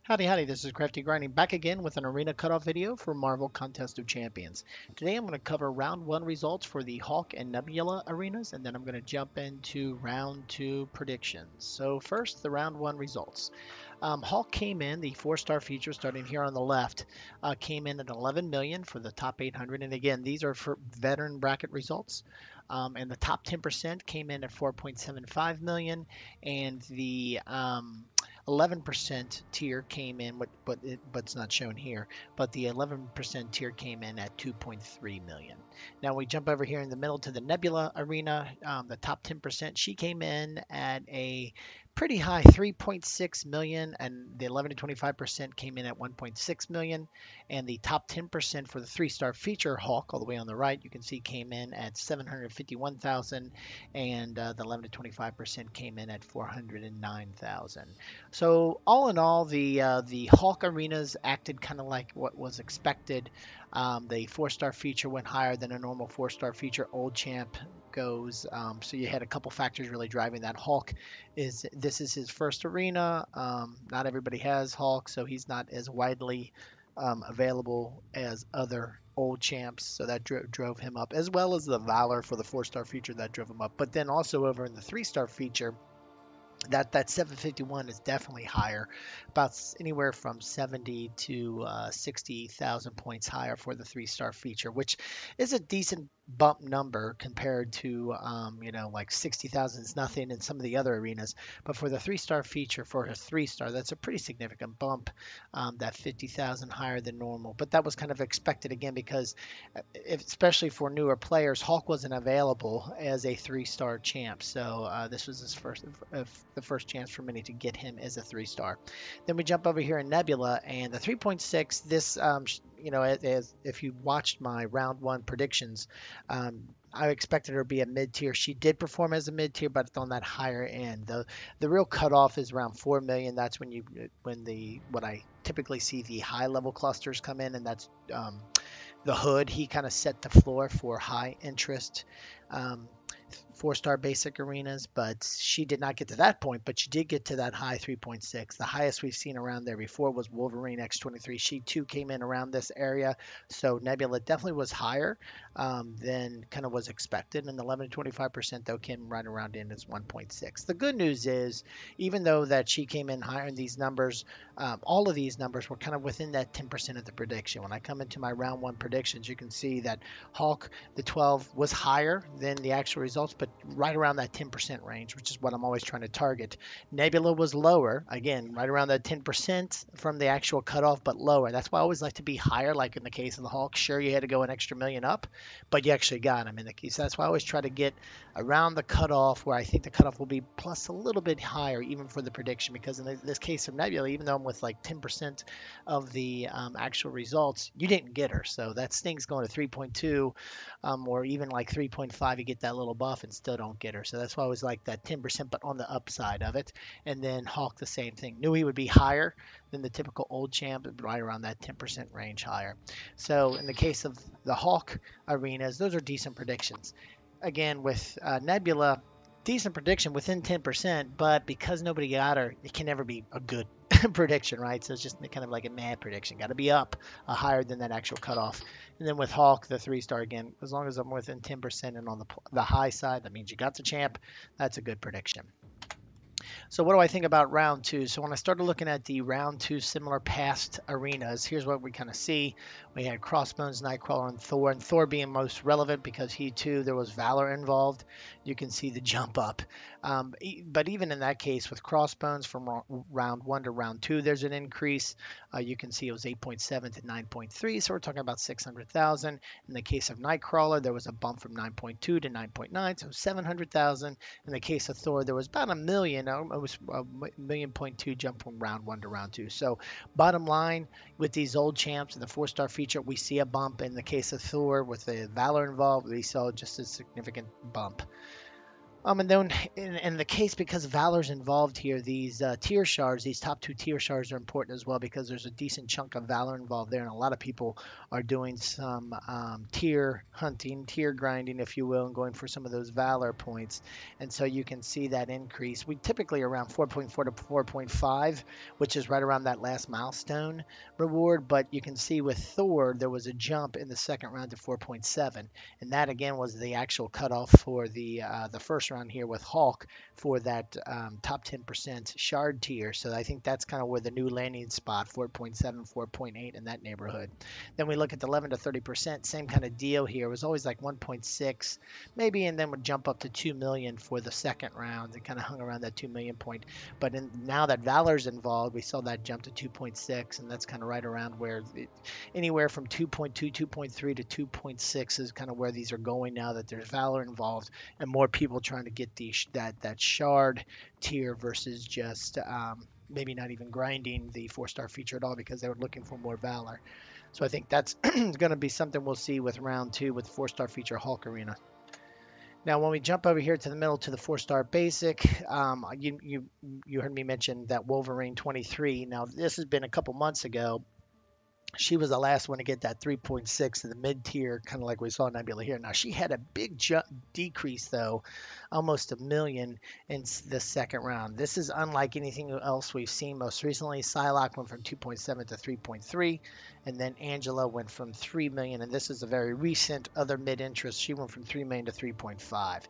Howdy, howdy, this is Crafty Grinding back again with an arena cutoff video for Marvel Contest of Champions. Today I'm going to cover round 1 results for the Hulk and Nebula arenas, and then I'm going to jump into round 2 predictions. So first, the round 1 results. Hulk came in, the 4-star feature starting here on the left, came in at 11 million for the top 800, and again, these are for veteran bracket results. And the top 10% came in at 4.75 million, and the 11% tier came in, but it's not shown here. But the 11% tier came in at 2.3 million. Now we jump over here in the middle to the Nebula arena. The top 10%, she came in at a pretty high 3.6 million, and the 11 to 25% came in at 1.6 million. And the top 10% for the 3-star feature Hulk, all the way on the right, you can see came in at 751,000, and the 11 to 25% came in at 409,000. So all in all, the Hulk arenas acted kind of like what was expected. The 4-star feature went higher than a normal 4-star feature. Old champ goes. So you had a couple factors really driving that. Hulk this is his first arena. Not everybody has Hulk, so he's not as widely available as other old champs, so that drove him up, as well as the Valor for the 4-star feature that drove him up. But then also over in the 3-star feature, that 751 is definitely higher, about anywhere from 70 to 60,000 points higher for the 3-star feature, which is a decent bump number compared to like 60,000 is nothing in some of the other arenas. But for the 3-star feature, for a 3-star, that's a pretty significant bump, that 50,000 higher than normal. But that was kind of expected again because especially for newer players, Hulk wasn't available as a 3-star champ, so this was the first chance for many to get him as a 3-star. Then we jump over here in Nebula, and the 3.6. This, as if you watched my round 1 predictions, I expected her to be a mid tier. She did perform as a mid tier, but on that higher end. The real cutoff is around 4 million. That's what I typically see the high level clusters come in, and that's the hood. He kind of set the floor for high interest um, 4-star basic arenas, but she did not get to that point, but she did get to that high 3.6. The highest we've seen around there before was Wolverine X23. She too came in around this area, so Nebula definitely was higher than kind of was expected, and the 11 to 25% though came right around in as 1.6. The good news is, even though that she came in higher in these numbers, all of these numbers were kind of within that 10% of the prediction. When I come into my round 1 predictions, you can see that Hulk, the 12, was higher than the actual results, but right around that 10% range, which is what I'm always trying to target. Nebula was lower, again, right around that 10% from the actual cutoff, but lower. That's why I always like to be higher, like in the case of the Hulk. Sure, you had to go an extra million up, but you actually got him in the case. That's why I always try to get around the cutoff, where I think the cutoff will be plus a little bit higher, even for the prediction, because in this case of Nebula, even though I'm with like 10% of the actual results, you didn't get her. So that stings going to 3.2, or even like 3.5, you get that little buff and still don't get her. So that's why I was like that 10%, but on the upside of it. And then Hulk, the same thing. Knew he would be higher than the typical old champ, right around that 10% range higher. So in the case of the Hulk arenas, those are decent predictions. Again, with Nebula, decent prediction within 10%, but because nobody got her, it can never be a good prediction, right? So it's just kind of like a mad prediction. Got to be up higher than that actual cutoff. And then with Hulk, the 3-star, again, as long as I'm within 10% and on the high side, that means you got the champ. That's a good prediction. So what do I think about round 2? So when I started looking at the round 2 similar past arenas, here's what we kind of see. We had Crossbones, Nightcrawler, and Thor being most relevant because he too, there was Valor involved. You can see the jump up. But even in that case, with Crossbones from round 1 to round 2, there's an increase. You can see it was 8.7 to 9.3, so we're talking about 600,000. In the case of Nightcrawler, there was a bump from 9.2 to 9.9, so 700,000. In the case of Thor, there was about a million, almost a million point two jump from round 1 to round 2. So bottom line, with these old champs and the 4-star feature, we see a bump. In the case of Thor, with the Valor involved, we saw just a significant bump. And then in the case, because Valor's involved here, these tier shards, these top two tier shards are important as well because there's a decent chunk of Valor involved there, and a lot of people are doing some tier hunting, tier grinding, if you will, and going for some of those Valor points. And so you can see that increase. We typically around 4.4 to 4.5, which is right around that last milestone reward. But you can see with Thor, there was a jump in the second round to 4.7, and that again was the actual cutoff for the first round here with Hulk for that top 10% shard tier. So I think that's kind of where the new landing spot, 4.7, 4.8 in that neighborhood. Then we look at the 11 to 30%, same kind of deal here. It was always like 1.6 maybe, and then would jump up to 2 million for the second round. It kind of hung around that 2 million point. But now that Valor's involved, we saw that jump to 2.6, and that's kind of right around where anywhere from 2.2, 2.3 to 2.6 is kind of where these are going now that there's Valor involved and more people trying to get that shard tier versus just maybe not even grinding the 4-star feature at all because they were looking for more Valor. So I think that's going to be something we'll see with round 2 with 4-star feature Hulk Arena. Now, when we jump over here to the middle to the 4-star basic, you heard me mention that Wolverine 23. Now, this has been a couple months ago. She was the last one to get that 3.6 in the mid tier, kind of like we saw Nebula here. Now she had a big decrease though, almost a million in the second round. This is unlike anything else we've seen most recently. Psylocke went from 2.7 to 3.3, and then Angela went from 3 million, and this is a very recent other mid interest. She went from 3 million to 3.5.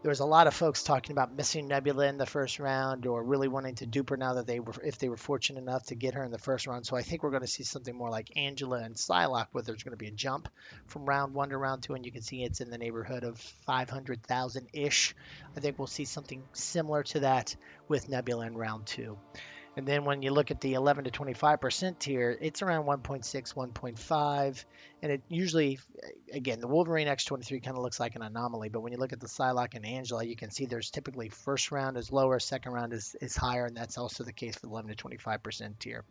There was a lot of folks talking about missing Nebula in the first round or really wanting to dupe her now that if they were fortunate enough to get her in the first round. So I think we're going to see something more like Angela and Psylocke, where there's going to be a jump from round 1 to round 2, and you can see it's in the neighborhood of 500,000 ish. I think we'll see something similar to that with Nebula in round 2. And then when you look at the 11 to 25% tier, it's around 1.6, 1.5. And it usually, again, the Wolverine X23 kind of looks like an anomaly. But when you look at the Psylocke and Angela, you can see there's typically first round is lower, second round is higher. And that's also the case for the 11 to 25% tier.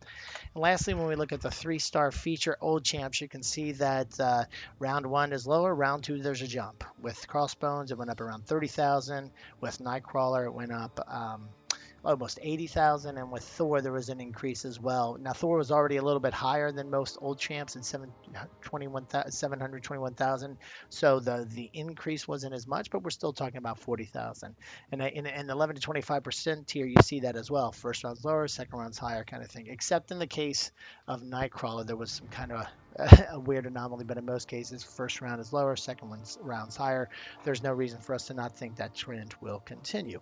And lastly, when we look at the 3-star feature old champs, you can see that round 1 is lower. Round 2, there's a jump. With Crossbones, it went up around 30,000. With Nightcrawler, it went up almost 80,000, and with Thor there was an increase as well. Now Thor was already a little bit higher than most old champs at 721,000, so the increase wasn't as much, but we're still talking about 40,000. And in the 11 to 25% tier, you see that as well. First round's lower, second round's higher, kind of thing. Except in the case of Nightcrawler, there was some kind of a weird anomaly, but in most cases, first round is lower, second round's higher. There's no reason for us to not think that trend will continue.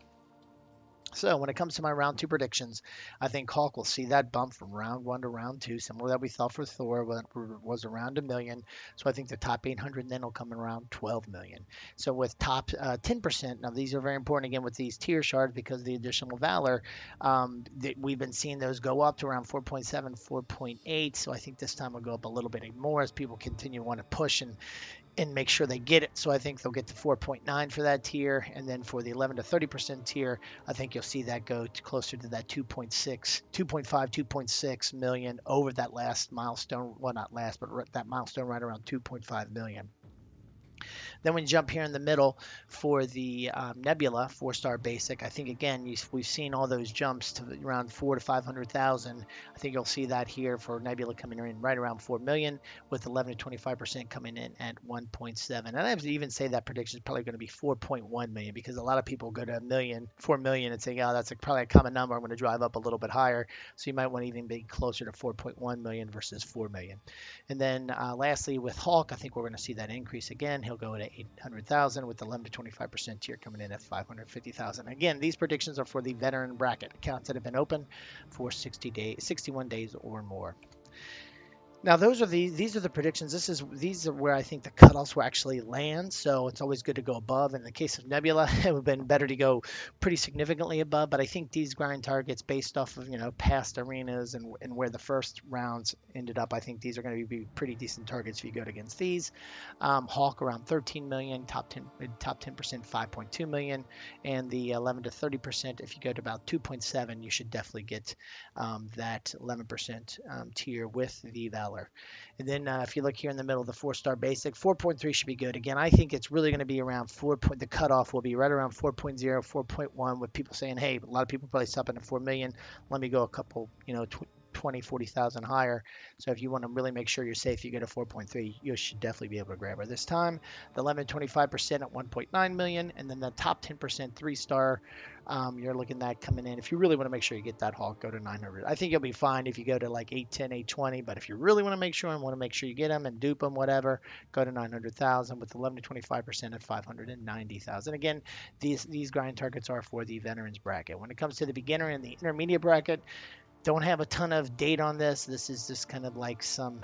So when it comes to my round 2 predictions, I think Hulk will see that bump from round 1 to round 2, similar that we thought for Thor was around a million. So I think the top 800 then will come in around 12 million. So with top 10%, now these are very important again with these tier shards because of the additional Valor, we've been seeing those go up to around 4.7, 4.8. So I think this time will go up a little bit more as people continue to want to push and make sure they get it. So I think they'll get to 4.9 for that tier. And then for the 11 to 30% tier, I think you'll see that go to closer to that 2.6, 2.5, 2.6 million over that last milestone. Well, not last, but that milestone right around 2.5 million. Then when you jump here in the middle for the Nebula 4-star basic, I think again we've seen all those jumps to around 4 to 500,000. I think you'll see that here for Nebula coming in right around 4 million, with 11 to 25% coming in at 1.7. And I would even say that prediction is probably going to be 4.1 million because a lot of people go to 4 million and say, yeah, that's probably a common number. I'm going to drive up a little bit higher. So you might want to even be closer to 4.1 million versus 4 million. And then lastly with Hulk, I think we're going to see that increase again. He'll go to 800,000 with the 11 to 25% tier coming in at 550,000. Again, these predictions are for the veteran bracket accounts that have been open for 61 days or more. Now these are the predictions. These are where I think the cutoffs will actually land. So it's always good to go above. In the case of Nebula, it would have been better to go pretty significantly above. But I think these grind targets based off of past arenas and where the first rounds ended up, I think these are going to be pretty decent targets if you go against these. Hawk around 13 million, top 10% 5.2 million, and the 11 to 30% if you go to about 2.7, you should definitely get that 11% tier with the Valor seller. And then if you look here in the middle, the 4-star basic, 4.3 should be good. Again, I think it's really going to be around 4. The cutoff will be right around 4.0, 4.1, with people saying, hey, a lot of people probably stopping at 4 million. Let me go a couple, 20, 40,000 higher. So if you want to really make sure you're safe, you get a 4.3, you should definitely be able to grab her this time. The 11.25% at 1.9 million, and then the top 10% 3-star, you're looking at coming in. If you really want to make sure you get that Hulk, go to 900. I think you'll be fine if you go to like 810, 820, but if you really want to make sure and want to make sure you get them and dupe them, whatever, go to 900,000 with 11 to 25% at 590,000. Again, these grind targets are for the veterans bracket. When it comes to the beginner and the intermediate bracket, don't have a ton of data on this. This is just kind of like some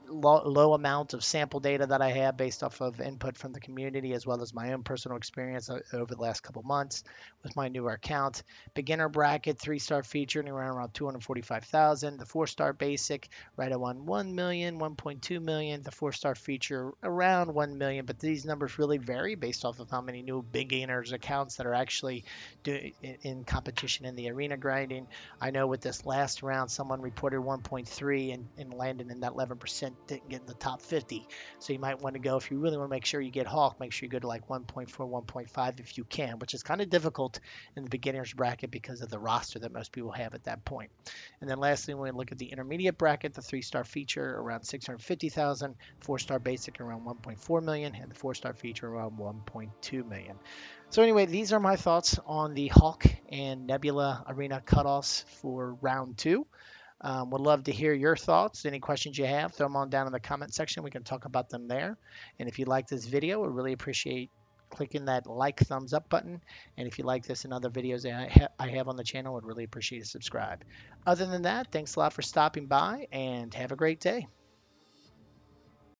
low amount of sample data that I have based off of input from the community, as well as my own personal experience over the last couple months with my newer account. Beginner bracket, 3-star feature, around 245,000. The 4-star basic, right around 1 million, 1.2 million. The 4-star feature around 1 million, but these numbers really vary based off of how many new beginners accounts that are actually in competition in the arena grinding. I know with this last round, someone reported 1.3 and landed in that 11%, didn't get in the top 50. So you might want to go, if you really want to make sure you get Hulk, make sure you go to like 1.4, 1.5 if you can, which is kind of difficult in the beginner's bracket because of the roster that most people have at that point. And then lastly, when we look at the intermediate bracket, the 3-star feature around 650,000, 4-star basic around 1.4 million, and the 4-star feature around 1.2 million. So anyway, these are my thoughts on the Hulk and Nebula Arena cutoffs for round 2. Would love to hear your thoughts. Any questions you have, throw them on down in the comment section. We can talk about them there. And if you like this video, we really appreciate clicking that like, thumbs up button. And if you like this and other videos that I have on the channel, I'd really appreciate a subscribe. Other than that, thanks a lot for stopping by and have a great day.